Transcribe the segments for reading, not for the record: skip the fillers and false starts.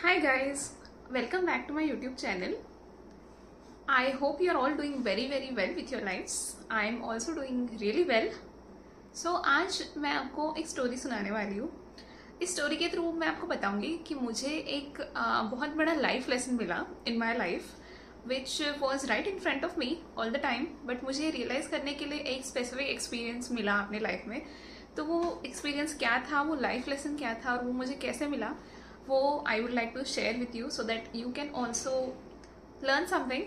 Hi guys, welcome back to my YouTube channel. I hope you are all doing very well with your lives. I am also doing really well. So आज मैं आपको एक story सुनाने वाली हूँ. इस story के through मैं आपको बताऊंगी कि मुझे एक बहुत बड़ा लाइफ लेसन मिला in my life which was right in front of me all the time, but मुझे रियलाइज करने के लिए एक स्पेसिफिक एक्सपीरियंस मिला अपने लाइफ में. तो वो एक्सपीरियंस क्या था, वो लाइफ लेसन क्या था और वो मुझे कैसे मिला, वो I would like to share with you so that you can also learn something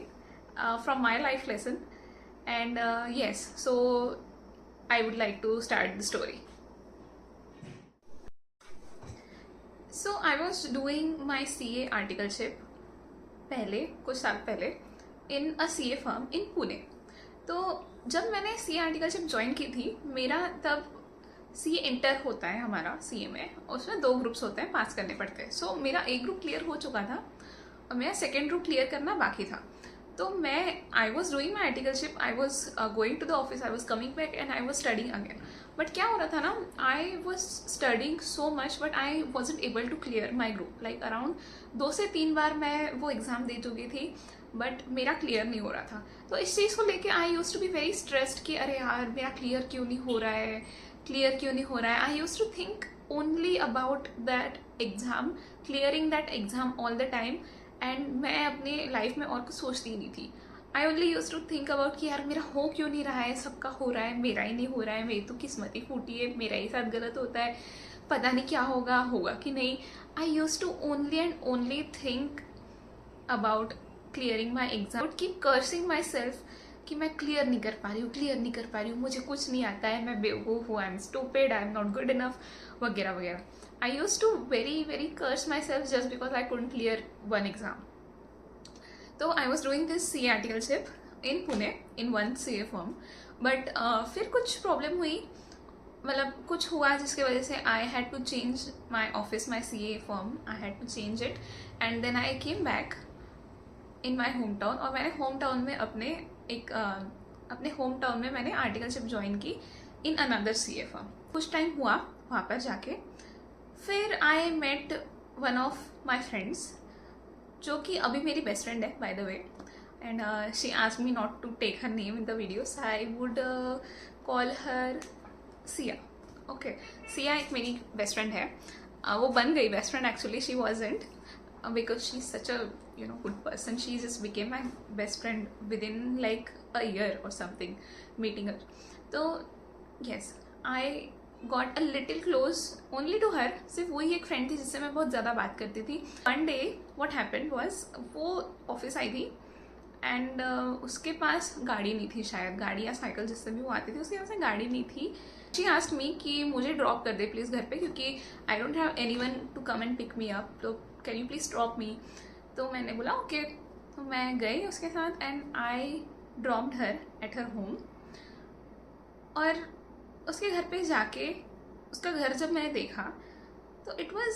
from my life lesson. And yes, so I would like to start the story. So I was doing my CA articleship पहले कुछ साल पहले in a CA firm in Pune. तो जब मैंने CA articleship join की थी, मेरा तब CA इंटर होता है हमारा CA में, उसमें 2 ग्रुप्स होते हैं, पास करने पड़ते हैं. सो मेरा एक ग्रुप क्लियर हो चुका था और मेरा सेकेंड ग्रुप क्लियर करना बाकी था. तो I was doing my articleship, I was going to the office, I was coming back and I was studying again. But क्या हो रहा था ना, I was studying so much but I wasn't able to clear my group. Like around 2 से 3 बार मैं वो exam दे चुकी थी बट मेरा क्लियर नहीं हो रहा था. तो इस चीज़ को लेके I use to be very stressed कि अरे यार मेरा क्लियर क्यों नहीं हो रहा है, क्लियर क्यों नहीं हो रहा है. I use to think only about that exam, clearing that exam all the time. And मैं अपने लाइफ में और कुछ सोचती ही नहीं थी. I only use to think about कि यार मेरा हो क्यों नहीं रहा है, सबका हो रहा है, मेरा ही नहीं हो रहा है, मेरी तो किस्मत ही फूटी है, मेरा ही साथ गलत होता है, पता नहीं क्या होगा, होगा कि नहीं. I use to only and only think about clearing my exam, keep cursing myself कि मैं क्लियर नहीं कर पा रही हूँ, क्लियर नहीं कर पा रही हूँ, मुझे कुछ नहीं आता है, मैं बेवकूफ़ हूँ, I am stupid, I am not good enough, वगैरह वगैरह. I used to very curse myself just because I couldn't clear one exam. So I was doing this CA articleship in Pune in one CA firm. But फिर कुछ problem हुई, मतलब कुछ हुआ जिसके वजह से I had to change my office, my CA firm. I had to change it and then I came back in my hometown. और मैंने hometown में अपने hometown में मैंने articleship ज्वाइन की in another CA firm. कुछ टाइम हुआ वहाँ पर जाके, फिर I met one of my friends जो कि अभी मेरी बेस्ट फ्रेंड है by the way. And she asked me not to take her name in the videos. I would call her Siya. Okay, Siya एक मेरी बेस्ट फ्रेंड है. वो बन गई best friend, actually she wasn't because she is such a good person. She just became my best friend within like a year or something meeting her. तो yes, I got a little close only to her. सिर्फ वही एक friend थी जिससे मैं बहुत ज़्यादा बात करती थी. One day what happened was, वो ऑफिस आई थी एंड उसके पास गाड़ी नहीं थी, शायद गाड़ी या साइकिल जिससे भी वो आती थी, उसके पास गाड़ी नहीं थी. शी आस्क्ड मी कि मुझे ड्रॉप कर दे प्लीज़ घर पे, क्योंकि I don't have anyone to come and pick me up, तो can you please drop me. तो मैंने बोला ओके. तो मैं गई उसके साथ and I dropped her at her home. और उसके घर पे जाके उसका घर जब मैंने देखा तो it was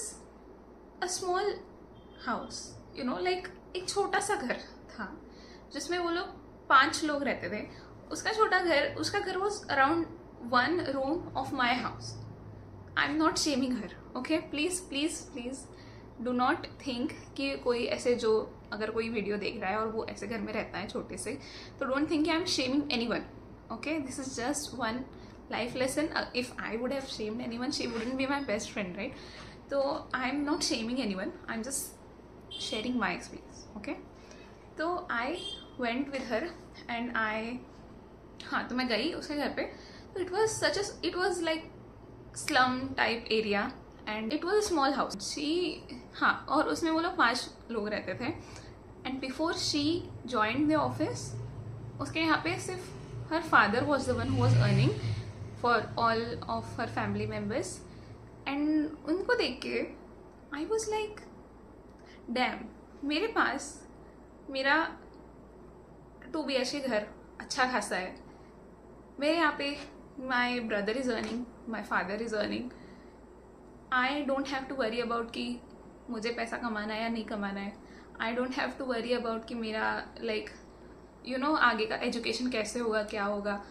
a small house, you know, like एक छोटा सा घर था जिसमें वो लोग 5 लोग रहते थे. उसका घर was around 1 room of my house. I am not shaming her, okay, please please please do not think कि कोई ऐसे, जो अगर कोई वीडियो देख रहा है और वो ऐसे घर में रहता है छोटे से, तो don't think I am shaming any one. Okay, this is just one life lesson. If I would have shamed anyone, she wouldn't be my best friend, right? So I'm not shaming anyone, I'm just sharing my experience. Okay, so I went with her and तो मैं गई उसके घर पे. तो it was like slum type area and it was a small house. और उसमें वो लोग 5 लोग रहते थे. and before she joined the office, उसके यहाँ पे सिर्फ her father was the one who was earning for all of her family members. and उनको देख के I was like damn, मेरे पास मेरा 2 BHK घर अच्छा खासा है, मेरे यहाँ पे my brother is earning, my father is earning. I don't have to worry about कि मुझे पैसा कमाना है या नहीं कमाना है. I don't have to worry about कि मेरा like you know आगे का एजुकेशन कैसे होगा, क्या होगा.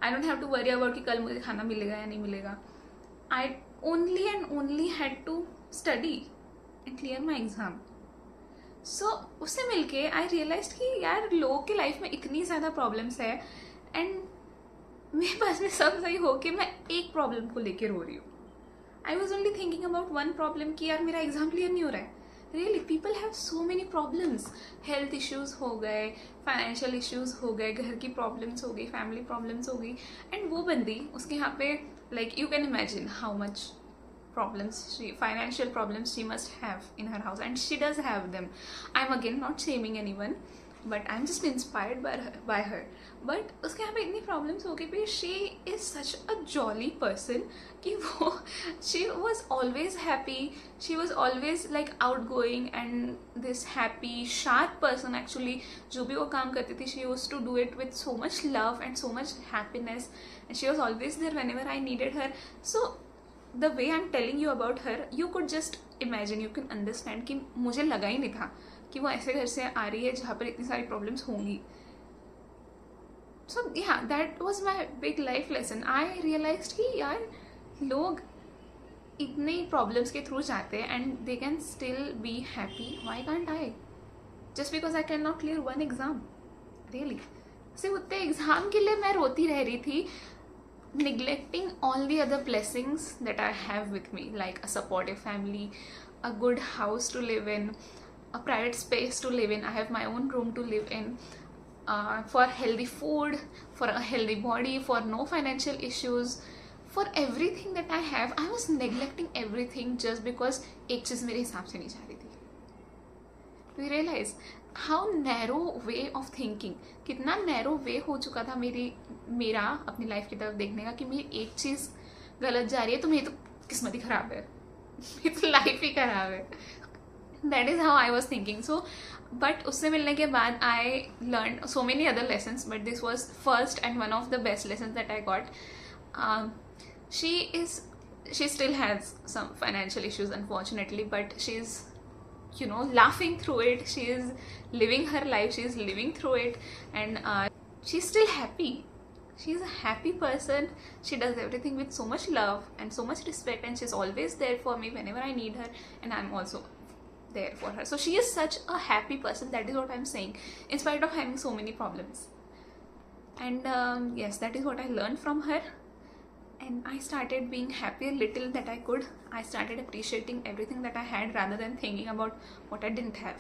I don't have to worry about कि कल मुझे खाना मिलेगा या नहीं मिलेगा. I only and only had to study and clear my exam. सो उससे मिलके आई रियलाइज कि यार लोगों की लाइफ में इतनी ज़्यादा प्रॉब्लम्स है एंड मेरे पास में सब सही हो कि मैं एक प्रॉब्लम को लेके रो रही हूँ. I was only thinking about one problem कि यार मेरा एग्जाम क्लियर नहीं हो रहा है. Really people have so many problems. Health issues हो गए, फाइनेंशियल इश्यूज हो गए, घर की प्रॉब्लम्स हो गई, फैमिली प्रॉब्लम्स हो गई. एंड वो बंदी उसके यहाँ पे like you can imagine how much problems financial problems she must have in her house, and she does have them. I'm again not shaming anyone, but I'm just inspired by her. But उसके यहाँ पे इतनी problems हो गई भी. She is such a jolly person कि वो she was always happy. She was always like outgoing and this happy sharp person. Actually जो भी वो काम करती थी she used to do it with so much love and so much happiness, and she was always there whenever I needed her. So the way I am telling you about her, you could just imagine, you can understand कि मुझे लगा ही नहीं था कि वो ऐसे घर से आ रही है जहाँ पर इतनी सारी प्रॉब्लम्स होंगी. So yeah that was my big life lesson. I realize कि यार लोग इतने प्रॉब्लम्स के थ्रू जाते हैं and they can still be happy. Why can't I? Just because I can not clear one exam. Really सिर्फ उतने एग्जाम के लिए मैं रोती रह रही थी, neglecting all the other blessings that I have with me, like a supportive family, a good house to live in, a private space to live in. I have my own room to live in, for healthy food, for a healthy body, for no financial issues, for everything that I have. I was neglecting everything just because एक चीज़ मेरे हिसाब से नहीं जा रही थी. We realize how narrow way of thinking, कितना narrow वे हो चुका था मेरा अपनी लाइफ की तरफ देखने का कि मेरी एक चीज़ गलत जा रही है तो मेरी तो किस्मत ही ख़राब है, मेरी तो लाइफ ही ख़राब है. That is how I was thinking. So but उससे मिलने के बाद I learn so many other lessons, but this was first and one of the best lessons that I got. she still has some financial issues unfortunately, but she's laughing through it. She is living her life, she is living through it, and she's still happy. She's a happy person. She does everything with so much love and so much respect, and she's always there for me whenever I need her, and I'm also there for her. So she is such a happy person. That is what I'm saying, in spite of having so many problems. And yes, that is what I learned from her, and I started being happy a little that I could. I started appreciating everything that I had rather than thinking about what I didn't have.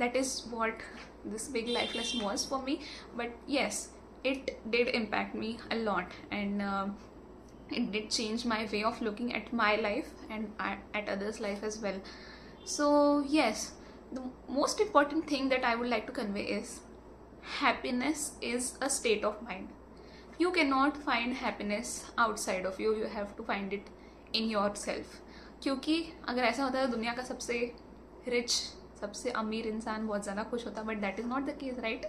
That is what this big life lesson was for me. But yes, it did impact me a lot, and it did change my way of looking at my life and at others' life as well. So yes, the most important thing that I would like to convey is happiness is a state of mind. You cannot find happiness outside of you. You have to find it in yourself. क्योंकि अगर ऐसा होता है तो दुनिया का सबसे rich, सबसे अमीर इंसान बहुत ज़्यादा खुश होता, but that is not the case, right?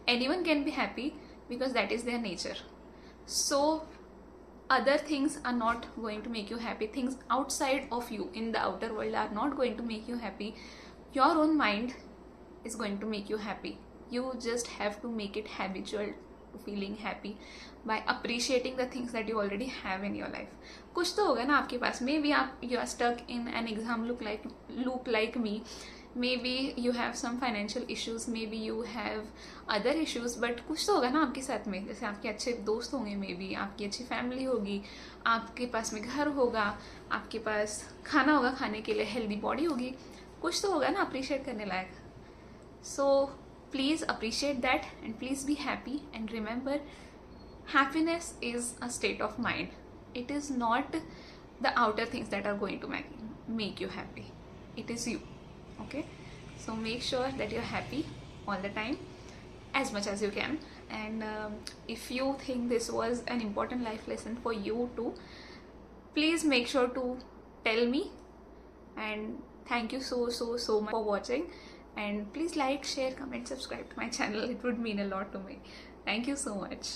Anyone can be happy because that is their nature. So other things are not going to make you happy. Things outside of you in the outer world are not going to make you happy. Your own mind is going to make you happy. You just have to make it habitual to feeling happy by appreciating the things that you already have in your life. कुछ तो होगा ना आपके पास. Maybe you are stuck in an exam loop like me. Maybe you have some financial issues, maybe you have other issues, but कुछ तो होगा ना आपके साथ में. जैसे आपके अच्छे दोस्त होंगे, maybe आपकी अच्छी फैमिली होगी, आपके पास में घर होगा, आपके पास खाना होगा खाने के लिए, हेल्दी बॉडी होगी. कुछ तो होगा ना अप्रिशिएट करने लायक. So please appreciate that and please be happy, and remember, happiness is a state of mind. It is not the outer things that are going to make you happy. It is you. Okay, so make sure that you're happy all the time as much as you can. And if you think this was an important life lesson for you too, please make sure to tell me. And thank you so much for watching. And please like, share, comment, subscribe to my channel. It would mean a lot to me. Thank you so much.